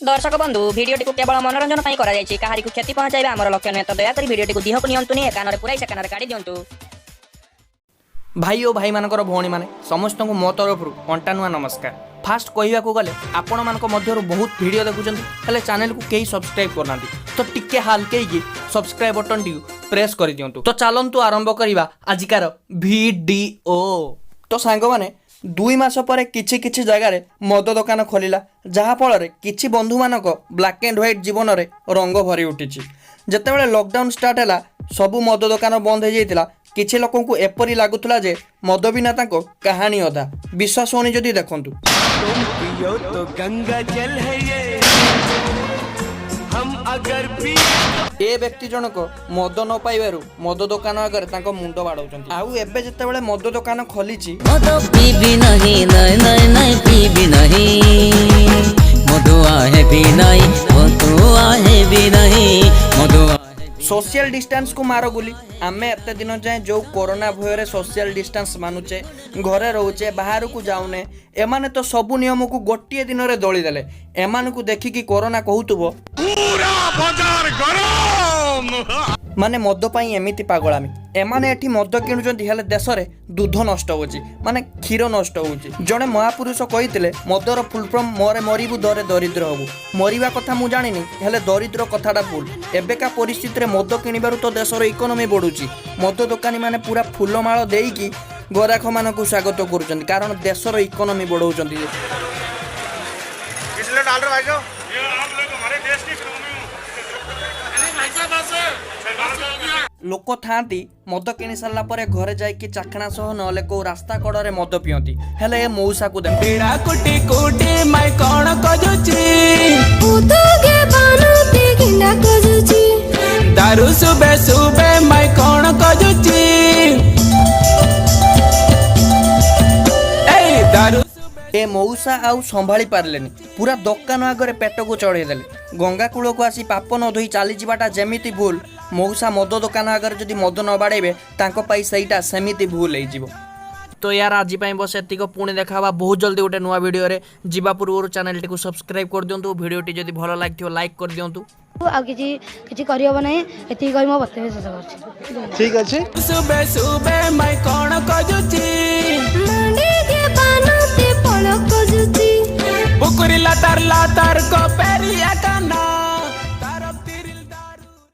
दर्शक बंधु भिडियोटी केवल मनोरंजन करा कहारी क्षति पहुंचाइबा आमर लक्ष्य नुहे तो दयाकोरी भिडियोटी दिह को नियंतुनी कान पुराई से कान काढ़ी दिंतु। भाई और भाई मानकर भौणी माने समस्त को मो तरफ अंटानुआ नमस्कार। फास्ट कहवा गले आपण मान मध्य बहुत वीडियो देखुं हेले चैनल को कई सब्सक्राइब करना तो टिके हालके सब्सक्राइब बटन टी प्रेस कर दिंतु। तो चलतु आरंभ करवा आजिकार वीडियो। तो सांग माने 2 मास पर किछि किछि जगार मद दुकान खोलिला जहाँफल किछि बंधु मानक ब्लैक एंड व्हाइट जीवन में रंग भरी उठी। जेतेबेले लॉकडाउन स्टार्ट है सबू मद दुकान बंद हो जाता किछि लोकों को एपरी लगुला जे मद बिना तांको कहानी अधा विश्वास होनी जदि देखंतु। तुम पियो तो गंगा जल है ये हम अगर पी ए व्यक्ति जनक मद न पाइबारु मद दुकान आगे तांको मुंड बाड़ौचंती। आउ एबे जेतेबेले मद दुकान खोलिछि मद पीबी नहीं नहीं नहीं नहीं पीबी नहीं मदुआ है भी नहीं मदुआ है भी नहीं मदुआ सोशल डिस्टेंस को मारो गुली आमे एते दिन जाए जो कोरोना भय रे सोशल डिस्टेंस मानुचे घरे रोचे बाहर को जाऊने एमाने तो सबु नियम को गोटे दिन रे दली देले एमान को देखि कि कोरोना कहूतबो पूरा बाजार गरम माने मद पाई एमिति पागलामी एमाने एठी मद किणुचंती हेले देश रे दूध नष्ट होची माने क्षीर नष्ट होची। जणे महापुरुष कहितिले मदर फुल फॉर्म मोरे मरिबु दरे दरिद्र होबु मरिबा कथा मु जानिनी हेले दरिद्र कथाटा भूल। एबेका परिस्थिति रे मद किनिबारु तो देशर इकोनॉमी बढ़ुची मद दुकानी माने पूरा फुलमाळ देईकी गराख मानकु स्वागत करूचंती कारण देशर इकोनॉमी बढ़ाउचंती। किसले डाल रहे भाई जो ये आप लोग हमारे देश की इकोनॉमी लोक थांती मद किनी सारा पर घरे जाइकी चाखणा सह नले को रास्ता कड़े मद पियंती हेले ए मौसा को देख तेरा कोटी कोटी मैं कौन कजुची उतगे बानुते किंडा कजुची दारू सुबह सुबह मैं कौन कजुची ए दारू ए मौसा आउ संभाली पारलेनी पूरा दुकान आगे पेट को चढ़े देले गंगा कूल को आसी पाप न धोई चली जावाटा जेमिति भूल मौसा मद दुकान आगे जदि मद न बाड़ेबे तांको पाई सहीटा सेमिति भूल हो। तो यार आज बस एतिक पुणी देखा बहुत जल्दी गोटे नुआ वीडियो रे जीवा पूर्व चैनल टी सब्सक्राइब कर दिंतु वीडियोटी जदि भल लगे लाइक कर दिंतु आ किछि करि होबा नै एति कहि म बतेबे शेष करछि। ठीक अछि सुबह सुबह मैं कौन कजुची मंडी के बानुते पळ कजुची बुकुरी लातार को पेरिया